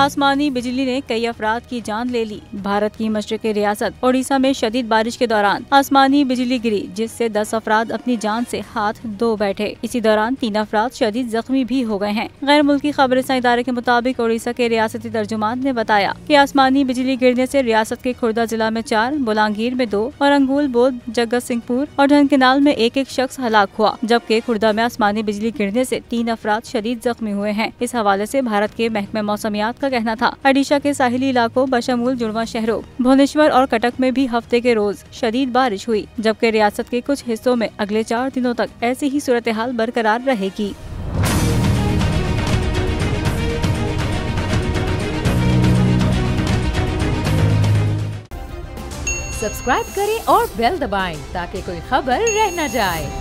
आसमानी बिजली ने कई अफराद की जान ले ली। भारत की मशरक़ी रियासत ओडिशा में शदीद बारिश के दौरान आसमानी बिजली गिरी, जिससे 10 अफराद अपनी जान से हाथ धो बैठे। इसी दौरान 3 अफराद शदीद जख्मी भी हो गए हैं। गैर मुल्की खबरसां इदारे के मुताबिक ओडिशा के रियासती तर्जुमान ने बताया कि आसमानी बिजली गिरने से रियासत के खुर्दा जिला में 4, बोलांगीर में 2 और अंगुल, बोध, जगत सिंहपुर और ढंकेनाल में एक शख्स हलाक हुआ, जबकि खुर्दा में आसमानी बिजली गिरने से 3 अफराद शदीद जख्मी हुए हैं। इस हवाले से भारत के महकमे मौसमियात का कहना था ओडिशा के साहिली इलाकों बशमूल जुड़वा शहरों भुवनेश्वर और कटक में भी हफ्ते के रोज शदीद बारिश हुई, जबकि रियासत के कुछ हिस्सों में अगले 4 दिनों तक ऐसी ही सूरत हाल बरकरार रहेगी। सब्सक्राइब करें और बेल दबाएं ताकि कोई खबर रह न जाए।